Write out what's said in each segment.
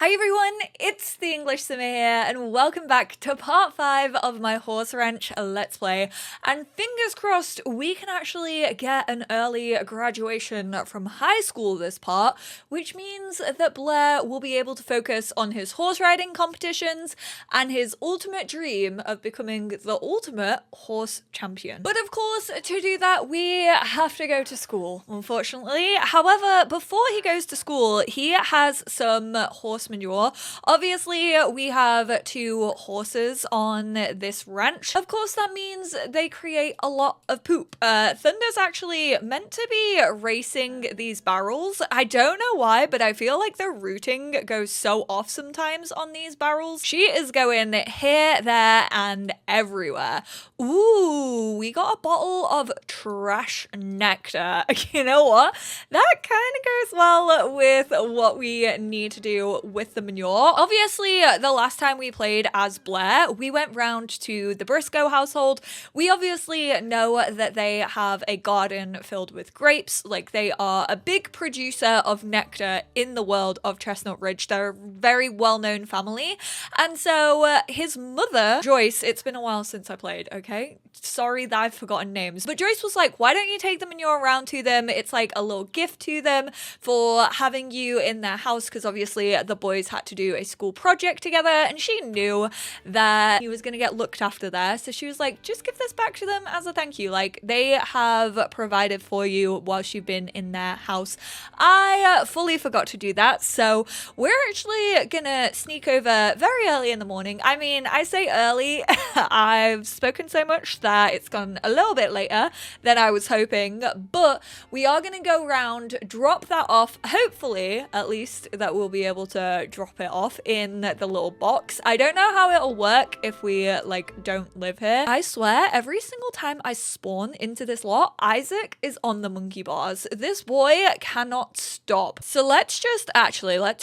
Hi everyone, it's the EnglishSimmer here, and welcome back to part 5 of my horse ranch Let's Play. And fingers crossed, we can actually get an early graduation from high school this part, which means that Blair will be able to focus on his horse riding competitions and his ultimate dream of becoming the ultimate horse champion. But of course, to do that, we have to go to school, unfortunately. However, before he goes to school, he has some horse manure. Obviously, we have 2 horses on this ranch. Of course, that means they create a lot of poop. Thunder's actually meant to be racing these barrels. I don't know why, but I feel like the routing goes so off sometimes on these barrels. She is going here, there, and everywhere. Ooh, we got a bottle of trash nectar. You know what? That kind of goes well with what we need to do with the manure. Obviously, the last time we played as Blair, we went round to the Briscoe household. We obviously know that they have a garden filled with grapes. Like, they are a big producer of nectar in the world of Chestnut Ridge. They're a very well-known family. And so his mother, Joyce, it's been a while since I played, okay? Sorry that I've forgotten names. But Joyce was like, why don't you take the manure around to them? It's like a little gift to them for having you in their house, because obviously the boys had to do a school project together and she knew that he was going to get looked after there. So she was like, just give this back to them as a thank you. Like, they have provided for you whilst you've been in their house. I fully forgot to do that. So we're actually gonna sneak over very early in the morning. I mean, I say early, I've spoken so much that it's gone a little bit later than I was hoping, but we are gonna go round, drop that off. Hopefully, at least, that we'll be able to drop it off in the little box. I don't know how it'll work if we like don't live here. I swear, every single time I spawn into this lot, Isaac is on the monkey bars. This boy cannot stop. So let's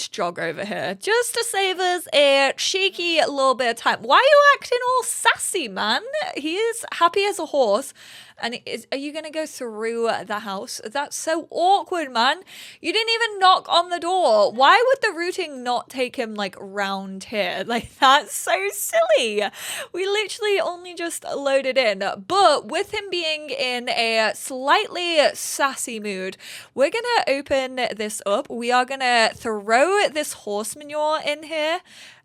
jog over here just to save us a cheeky little bit of time. Why are you acting all sassy, man? He is happy as a horse. And are you gonna go through the house? That's so awkward, man. You didn't even knock on the door. Why would the routing not take him like round here? Like, that's so silly. We literally only just loaded in. But with him being in a slightly sassy mood, we're gonna open this up. We are gonna throw this horse manure in here.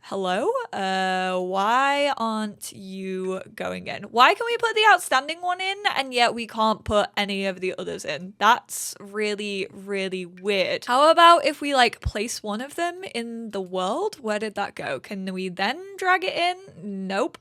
Hello? Why aren't you going in? Why can we put the outstanding one in and yet we can't put any of the others in? That's really, really weird. How about if we like place one of them in the world? Where did that go? Can we then drag it in? Nope.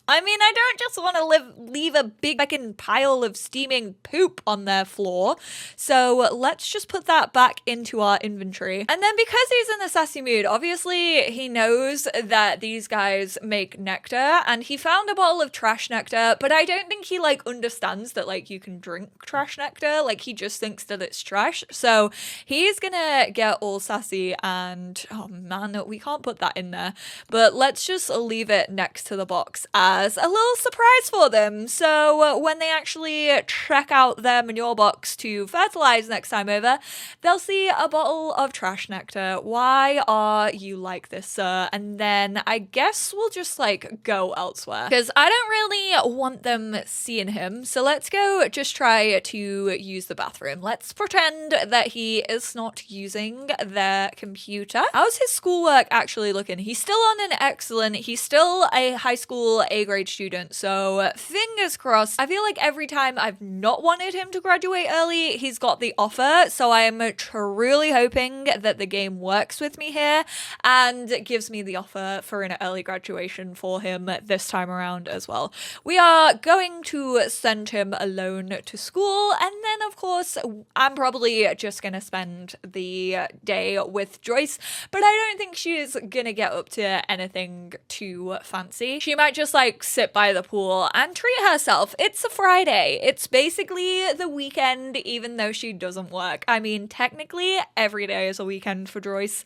I mean, I don't just want to leave a big fucking pile of steaming poop on their floor. So let's just put that back into our inventory. And then because he's in the sassy mood, obviously he knows that these guys make nectar and he found a bottle of trash nectar, but I don't think he like understands that like you can drink trash nectar. Like, he just thinks that it's trash. So he's gonna get all sassy and, oh man, we can't put that in there. But let's just leave it next to the box as a little surprise for them. So when they actually check out their manure box to fertilize next time over, they'll see a bottle of trash nectar. Why are you like this, sir? And then I guess we'll just like go elsewhere because I don't really want them seeing him. So let's go just try to use the bathroom. Let's pretend that he is not using their computer. How's his schoolwork actually looking? He's still on an excellent. He's still a high school A grade student. So fingers crossed. I feel like every time I've not wanted him to graduate early, he's got the offer. So I am truly hoping that the game works with me here and gives me the offer for an early graduation for him this time around as well. We are going to send him alone to school, and then of course I'm probably just gonna spend the day with Joyce, but I don't think she's gonna get up to anything too fancy. She might just like sit by the pool and treat herself. It's a Friday. It's basically the weekend, even though she doesn't work. I mean, technically every day is a weekend for Joyce.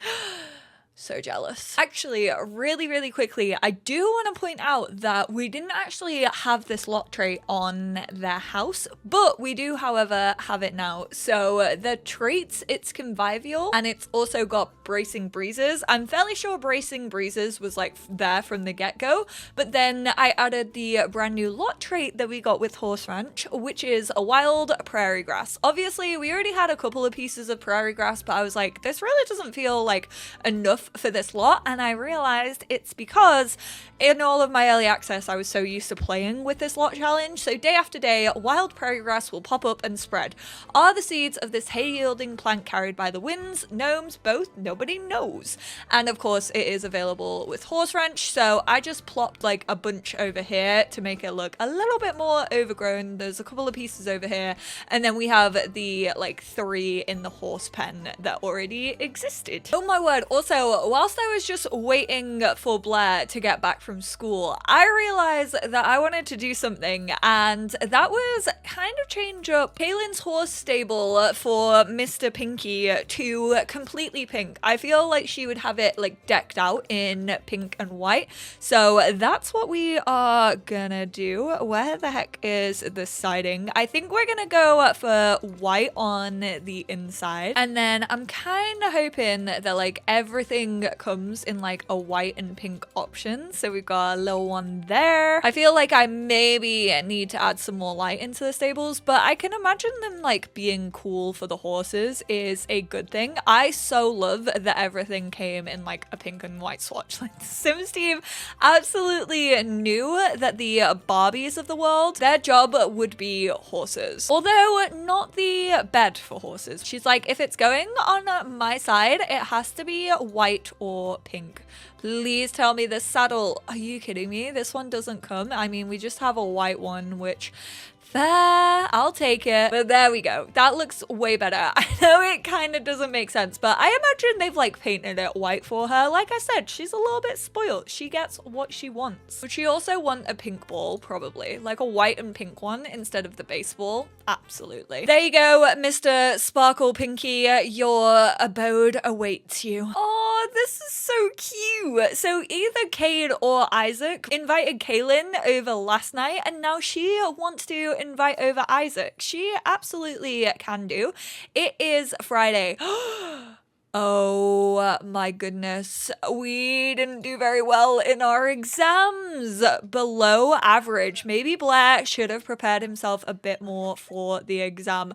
So jealous. Actually, really quickly, I do want to point out that we didn't actually have this lot trait on their house, but we do, however, have it now. So the traits, it's convivial, and it's also got bracing breezes. I'm fairly sure bracing breezes was like there from the get-go, but then I added the brand new lot trait that we got with Horse Ranch, which is a wild prairie grass. Obviously, we already had a couple of pieces of prairie grass, but I was like, this really doesn't feel like enough for this lot, and I realized it's because in all of my early access I was so used to playing with this lot challenge. So day after day, wild prairie grass will pop up and spread. Are the seeds of this hay yielding plant carried by the winds, gnomes, both? Nobody knows. And of course it is available with Horse Ranch, so I just plopped like a bunch over here to make it look a little bit more overgrown. There's a couple of pieces over here, and then we have the like 3 in the horse pen that already existed. Oh my word. Also, whilst I was just waiting for Blair to get back from school, I realized that I wanted to do something, and that was kind of change up Kaylin's horse stable for Mr. Pinky to completely pink. I feel like she would have it like decked out in pink and white, so that's what we are gonna do. Where the heck is the siding? I think we're gonna go for white on the inside, and then I'm kind of hoping that like everything comes in like a white and pink option. So we've got a little one there. I feel like I maybe need to add some more light into the stables, but I can imagine them like being cool for the horses is a good thing. I so love that everything came in like a pink and white swatch. Like the Sims team absolutely knew that the Barbies of the world, their job would be horses. Although not the bed for horses. She's like, if it's going on my side, it has to be white or pink. Please tell me this saddle. Are you kidding me? This one doesn't come. I mean, we just have a white one, which fair, I'll take it. But there we go. That looks way better. I know it kind of doesn't make sense, but I imagine they've like painted it white for her. Like I said, she's a little bit spoiled. She gets what she wants. Would she also want a pink ball? Probably. Like a white and pink one instead of the baseball? Absolutely. There you go, Mr. Sparkle Pinky. Your abode awaits you. Oh, this is so cute. So either Cade or Isaac invited Kaylin over last night, and now she wants to invite over Isaac. She absolutely can do. It is Friday. Oh my goodness, we didn't do very well in our exams. Below average. Maybe Blair should have prepared himself a bit more for the exam.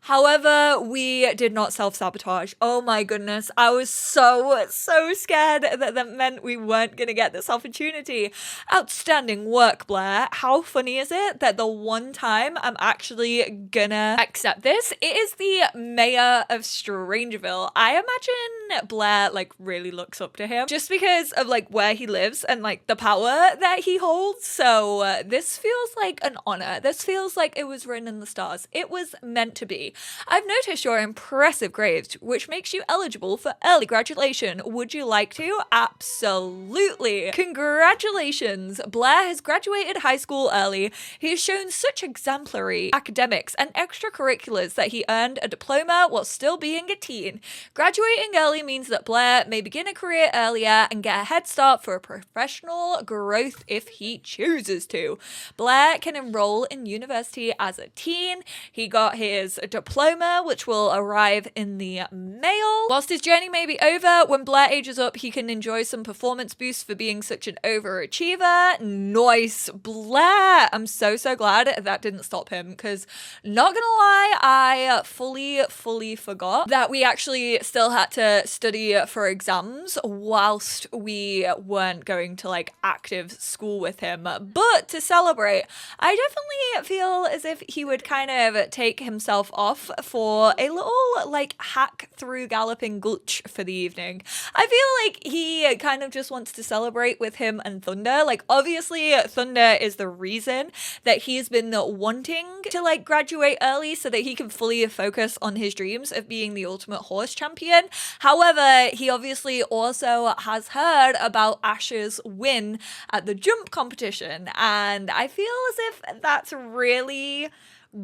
However, we did not self-sabotage. Oh my goodness. I was so scared that meant we weren't going to get this opportunity. Outstanding work, Blair. How funny is it that the one time I'm actually gonna accept this, it is the mayor of Strangeville. I imagine Blair like really looks up to him just because of like where he lives and like the power that he holds. So this feels like an honor. This feels like it was written in the stars. It was meant to be. I've noticed your impressive grades, which makes you eligible for early graduation. Would you like to? Absolutely. Congratulations. Blair has graduated high school early. He has shown such exemplary academics and extracurriculars that he earned a diploma while still being a teen. Graduating early means that Blair may begin a career earlier and get a head start for a professional growth if he chooses to. Blair can enroll in university as a teen. He got his diploma, which will arrive in the mail. Whilst his journey may be over, when Blair ages up, he can enjoy some performance boosts for being such an overachiever. Nice, Blair. I'm so glad that didn't stop him, because not gonna lie, I fully forgot that we actually still had to study for exams whilst we weren't going to like active school with him. But to celebrate, I definitely feel as if he would kind of take himself off for a little like hack through galloping gulch for the evening. I feel like he kind of just wants to celebrate with him and Thunder. Like obviously Thunder is the reason that he's been wanting to like graduate early so that he can fully focus on his dreams of being the ultimate horse champion. However, he obviously also has heard about Ash's win at the jump competition, and I feel as if that's really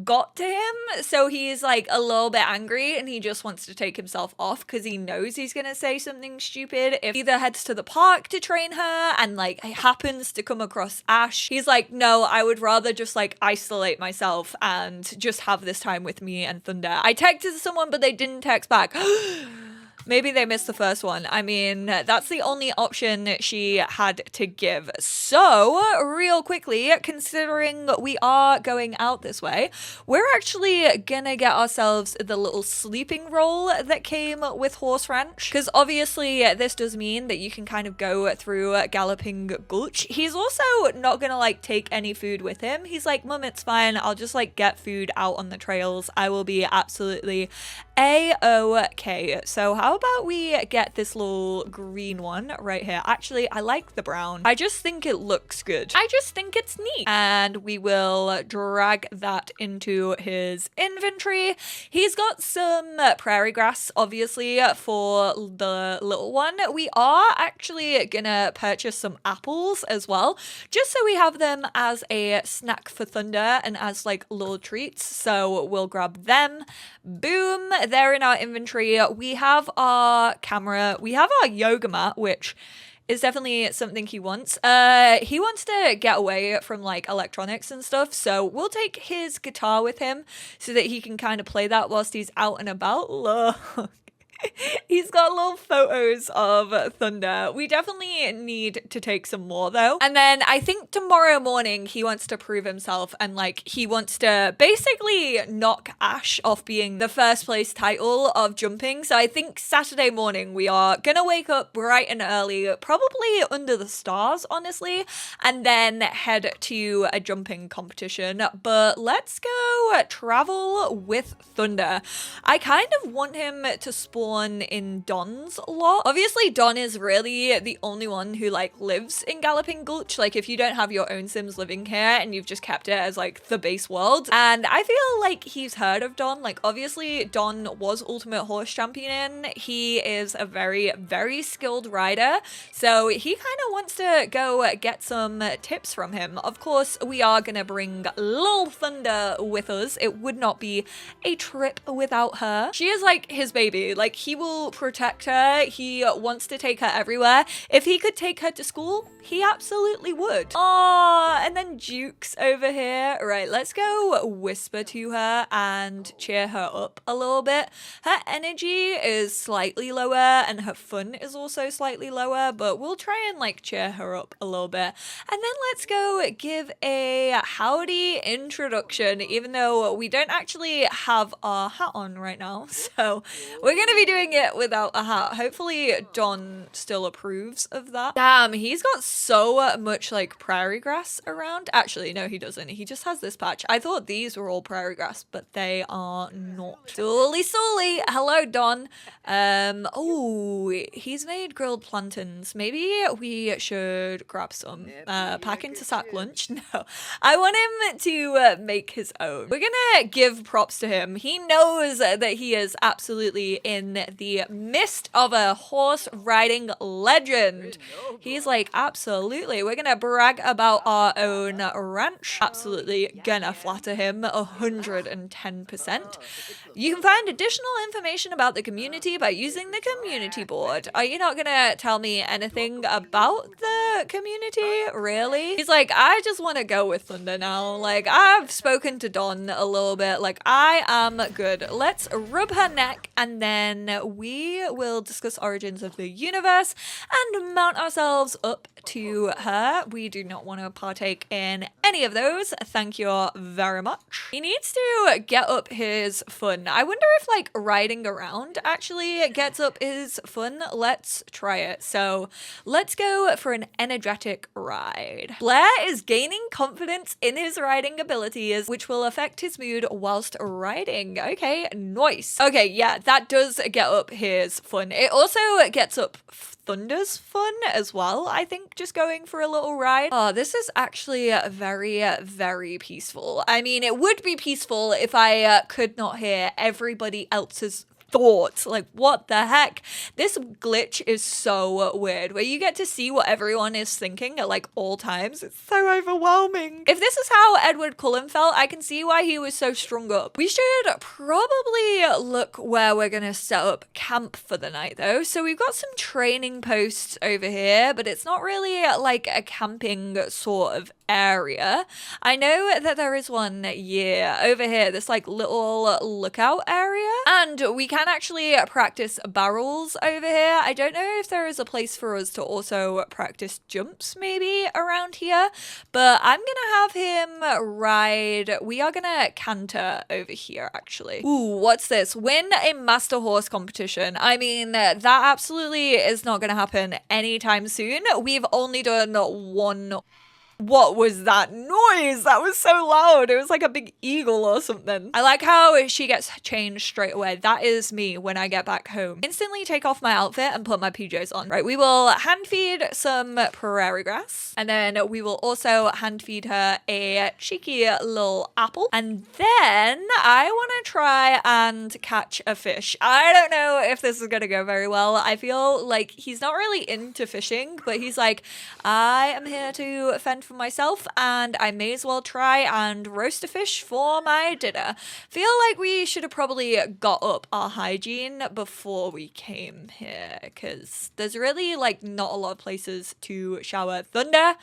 got to him. So he's like a little bit angry and he just wants to take himself off because he knows he's gonna say something stupid. If he either heads to the park to train her and like happens to come across Ash, he's like, no, I would rather just like isolate myself and just have this time with me and Thunder. I texted someone, but they didn't text back. Maybe they missed the first one. I mean, that's the only option she had to give. So, real quickly, considering we are going out this way, we're actually gonna get ourselves the little sleeping roll that came with Horse Ranch. Because obviously, this does mean that you can kind of go through Galloping Gulch. He's also not gonna like take any food with him. He's like, Mum, it's fine. I'll just like get food out on the trails. I will be absolutely A-OK. So how about we get this little green one right here? Actually, I like the brown. I just think it looks good. I just think it's neat. And we will drag that into his inventory. He's got some prairie grass, obviously, for the little one. We are actually gonna purchase some apples as well, just so we have them as a snack for Thunder and as like little treats. So we'll grab them. Boom, they're in our inventory. We have our camera, we have our yoga mat, which is definitely something he wants. He wants to get away from like electronics and stuff, so we'll take his guitar with him so that he can kind of play that whilst he's out and about. Look. He's got little photos of Thunder. We definitely need to take some more though. And then I think tomorrow morning he wants to prove himself and like he wants to basically knock Ash off being the first place title of jumping. So I think Saturday morning we are gonna wake up bright and early, probably under the stars, honestly, and then head to a jumping competition. But let's go travel with Thunder. I kind of want him to spawn in Don's lot. Obviously, Don is really the only one who like lives in Galloping Gulch. Like if you don't have your own Sims living here and you've just kept it as like the base world. And I feel like he's heard of Don. Like obviously Don was Ultimate Horse Champion. He is a very, very skilled rider. So he kind of wants to go get some tips from him. Of course, we are gonna bring Lil Thunder with us. It would not be a trip without her. She is like his baby. Like he will protect her. He wants to take her everywhere. If he could take her to school, he absolutely would. Oh, and then Jukes over here. Right, let's go whisper to her and cheer her up a little bit. Her energy is slightly lower and her fun is also slightly lower, but we'll try and like cheer her up a little bit. And then let's go give a howdy introduction, even though we don't actually have our hat on right now. So we're gonna be doing it without a hat. Hopefully Don still approves of that. Damn, he's got so much like prairie grass around. Actually, no, he doesn't. He just has this patch. I thought these were all prairie grass, but they are not. Sully. Hello, Don. Oh, he's made grilled plantains. Maybe we should grab some. Pack into sack lunch. No, I want him to make his own. We're gonna give props to him. He knows that he is absolutely in the midst of a horse riding legend. He's like, absolutely. We're gonna brag about our own ranch. Absolutely gonna flatter him 110%. You can find additional information about the community by using the community board. Are you not gonna tell me anything about the community? Really? He's like, I just want to go with Thunder now. Like, I've spoken to Don a little bit. Like, I am good. Let's rub her neck and then we will discuss origins of the universe and mount ourselves up to her. We do not want to partake in any of those. Thank you very much. He needs to get up his fun. I wonder if like riding around actually gets up his fun. Let's try it. So let's go for an energetic ride. Blair is gaining confidence in his riding abilities, which will affect his mood whilst riding. Okay, nice. Okay, yeah, that does get up his fun. It also gets up Thunder's fun as well, I think, just going for a little ride. Oh, this is actually very, very peaceful. I mean, it would be peaceful if I could not hear everybody else's thought. Like, what the heck? This glitch is so weird, where you get to see what everyone is thinking at like all times. It's so overwhelming. If this is how Edward Cullen felt, I can see why he was so strung up. We should probably look where we're gonna set up camp for the night though. So we've got some training posts over here, but it's not really like a camping sort of area. I know that there is one over here, this like little lookout area, and we can actually practice barrels over here. I don't know if there is a place for us to also practice jumps maybe around here, but I'm gonna have him ride. We are gonna canter over here actually. Ooh, what's this? Win a master horse competition. I mean, that absolutely is not gonna happen anytime soon. We've only done one. What was that noise? That was so loud. It was like a big eagle or something. I like how she gets changed straight away. That is me when I get back home. Instantly take off my outfit and put my PJs on. Right, we will hand feed some prairie grass. And then we will also hand feed her a cheeky little apple. And then I want to try and catch a fish. I don't know if this is going to go very well. I feel like he's not really into fishing, but he's like, I am here to fend for myself and I may as well try and roast a fish for my dinner. Feel like we should have probably got up our hygiene before we came here, because there's really like not a lot of places to shower. Thunder.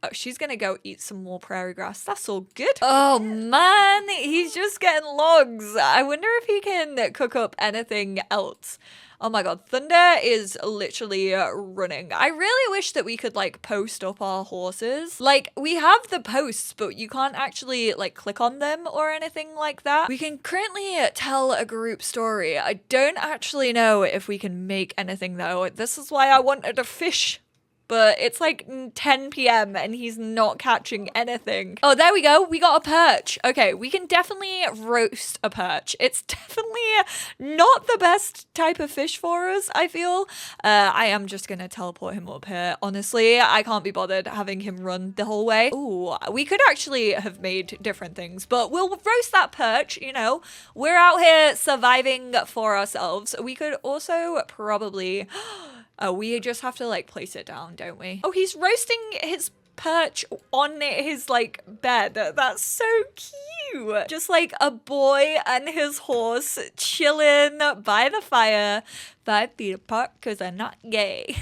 Oh, she's gonna go eat some more prairie grass. That's all good. Oh man, he's just getting logs. I wonder if he can cook up anything else. Oh my god, Thunder is literally running. I really wish that we could like post up our horses. Like, we have the posts, but you can't actually like click on them or anything like that. We can currently tell a group story. I don't actually know if we can make anything though. This is why I wanted a fish. But it's like 10 p.m. and he's not catching anything. Oh, there we go. We got a perch. Okay, we can definitely roast a perch. It's definitely not the best type of fish for us, I feel. I am just going to teleport him up here. Honestly, I can't be bothered having him run the whole way. Ooh, we could actually have made different things, but we'll roast that perch, you know. We're out here surviving for ourselves. We could also probably... Oh, we just have to like place it down, don't we? Oh, he's roasting his perch on his like bed. That's so cute. Just like a boy and his horse chilling by the fire, 5 feet apart because I'm not gay.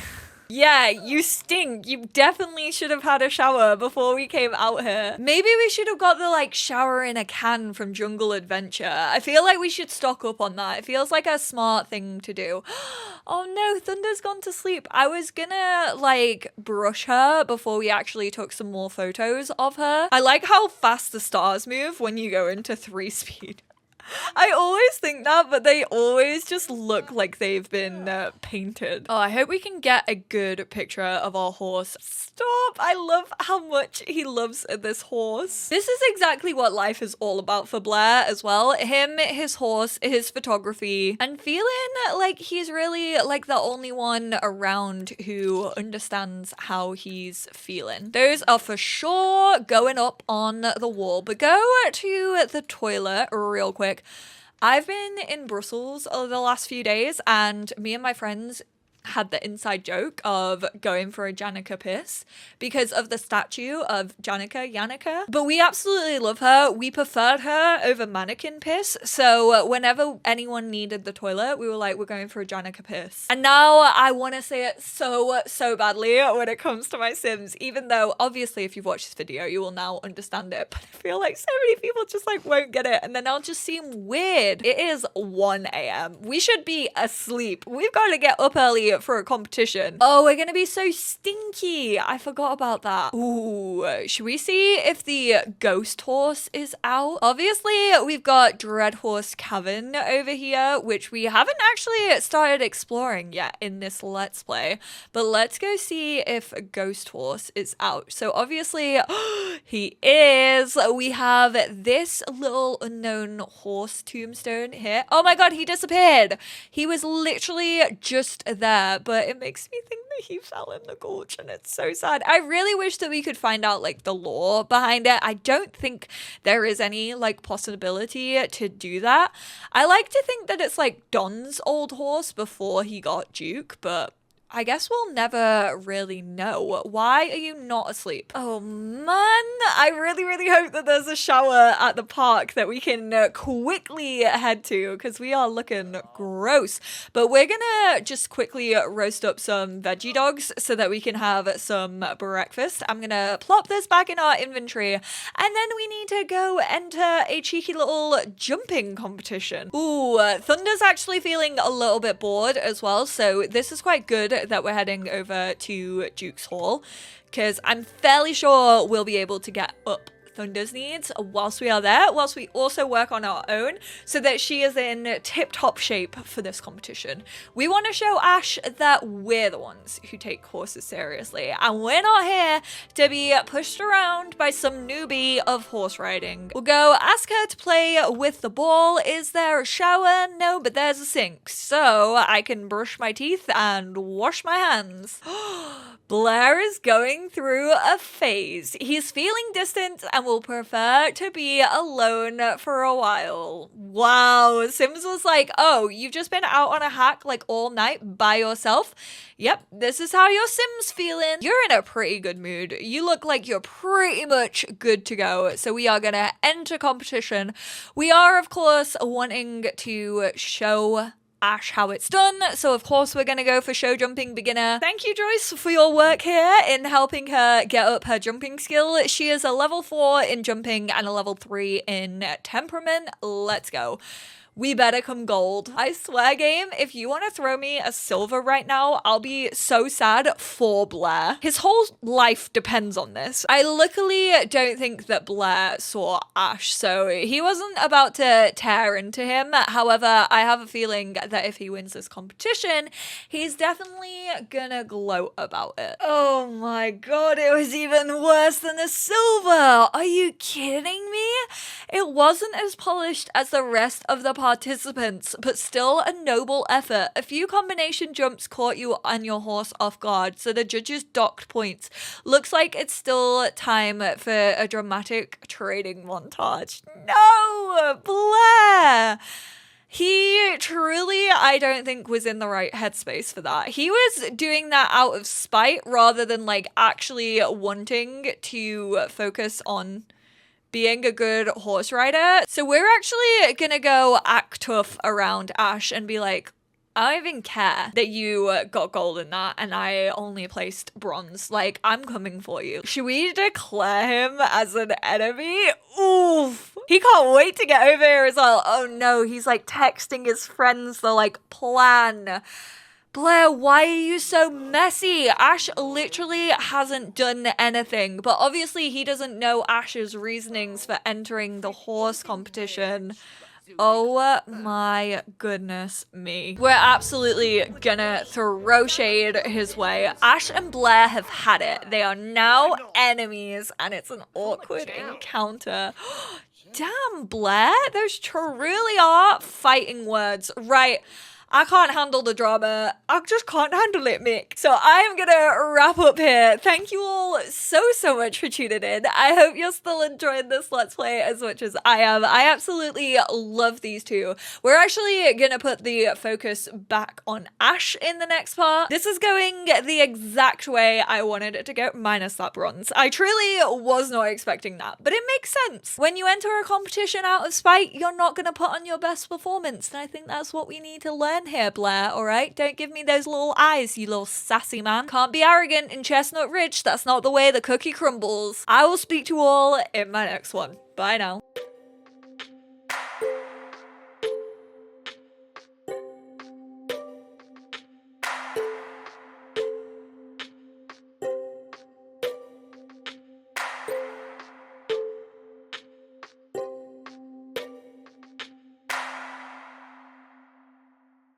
Yeah, you stink. You definitely should have had a shower before we came out here. Maybe we should have got the like shower in a can from Jungle Adventure. I feel like we should stock up on that. It feels like a smart thing to do. Oh no, Thunder's gone to sleep. I was gonna like brush her before we actually took some more photos of her. I like how fast the stars move when you go into 3 speed. I always think that, but they always just look like they've been painted. Oh, I hope we can get a good picture of our horse. Stop! I love how much he loves this horse. This is exactly what life is all about for Blair as well. Him, his horse, his photography, and feeling like he's really like the only one around who understands how he's feeling. Those are for sure going up on the wall, but go to the toilet real quick. I've been in Brussels over the last few days and me and my friends had the inside joke of going for a Janica piss because of the statue of Janica. But we absolutely love her. We preferred her over mannequin piss. So whenever anyone needed the toilet, we were like, we're going for a Janica piss. And now I want to say it so badly when it comes to my Sims, even though obviously if you've watched this video, you will now understand it. But I feel like so many people just like won't get it. And then I'll just seem weird. It is 1 a.m. We should be asleep. We've got to get up early for a competition. Oh, we're gonna be so stinky. I forgot about that. Ooh, should we see if the ghost horse is out? Obviously, we've got Dread Horse Cavern over here, which we haven't actually started exploring yet in this Let's Play. But let's go see if a ghost horse is out. So obviously, He is. We have this little unknown horse tombstone here. Oh my god, he disappeared. He was literally just there, but it makes me think that he fell in the gulch and it's so sad. I really wish that we could find out like the lore behind it. I don't think there is any like possibility to do that. I like to think that it's like Don's old horse before he got Duke, but I guess we'll never really know. Why are you not asleep? Oh man, I really, really hope that there's a shower at the park that we can quickly head to because we are looking gross. But we're gonna just quickly roast up some veggie dogs so that we can have some breakfast. I'm gonna plop this back in our inventory and then we need to go enter a cheeky little jumping competition. Ooh, Thunder's actually feeling a little bit bored as well, so this is quite good that we're heading over to Jukes Hall because I'm fairly sure we'll be able to get up Thunder's needs whilst we are there, whilst we also work on our own so that she is in tip-top shape for this competition. We want to show Ash that we're the ones who take horses seriously and we're not here to be pushed around by some newbie of horse riding. We'll go ask her to play with the ball. Is there a shower? No, but there's a sink so I can brush my teeth and wash my hands. Blair is going through a phase. He's feeling distant and will prefer to be alone for a while. Wow, Sims was like, oh, you've just been out on a hack like all night by yourself? Yep, this is how your Sim's feeling. You're in a pretty good mood. You look like you're pretty much good to go. So we are gonna enter competition. We are, of course, wanting to show Ash how it's done, so of course we're gonna go for show jumping beginner. Thank you, Joyce, for your work here in helping her get up her jumping skill. She is a level 4 in jumping and a level 3 in temperament. Let's go. We better come gold. I swear, game, if you want to throw me a silver right now, I'll be so sad for Blair. His whole life depends on this. I luckily don't think that Blair saw Ash, so he wasn't about to tear into him. However, I have a feeling that if he wins this competition, he's definitely gonna gloat about it. Oh my god, it was even worse than a silver. Are you kidding me? It wasn't as polished as the rest of the participants, but still a noble effort. A few combination jumps caught you and your horse off guard, so the judges docked points. Looks like it's still time for a dramatic trading montage. No, Blair! He truly, I don't think, was in the right headspace for that. He was doing that out of spite rather than like actually wanting to focus on being a good horse rider. So we're actually gonna go act tough around Ash and be like, I don't even care that you got gold in that and I only placed bronze. Like, I'm coming for you. Should we declare him as an enemy? Oof. He can't wait to get over here as well. Oh no, he's like texting his friends the like plan. Blair, why are you so messy? Ash literally hasn't done anything, but obviously he doesn't know Ash's reasonings for entering the horse competition. Oh my goodness me. We're absolutely gonna throw shade his way. Ash and Blair have had it. They are now enemies and it's an awkward encounter. Damn, Blair, those truly are fighting words. Right. I can't handle the drama. I just can't handle it, Mick. So I'm gonna wrap up here. Thank you all so much for tuning in. I hope you're still enjoying this Let's Play as much as I am. I absolutely love these two. We're actually gonna put the focus back on Ash in the next part. This is going the exact way I wanted it to go, minus that bronze. I truly was not expecting that, but it makes sense. When you enter a competition out of spite, you're not gonna put on your best performance, and I think that's what we need to learn here, Blair, alright? Don't give me those little eyes, you little sassy man. Can't be arrogant in Chestnut Ridge. That's not the way the cookie crumbles. I will speak to you all in my next one. Bye now.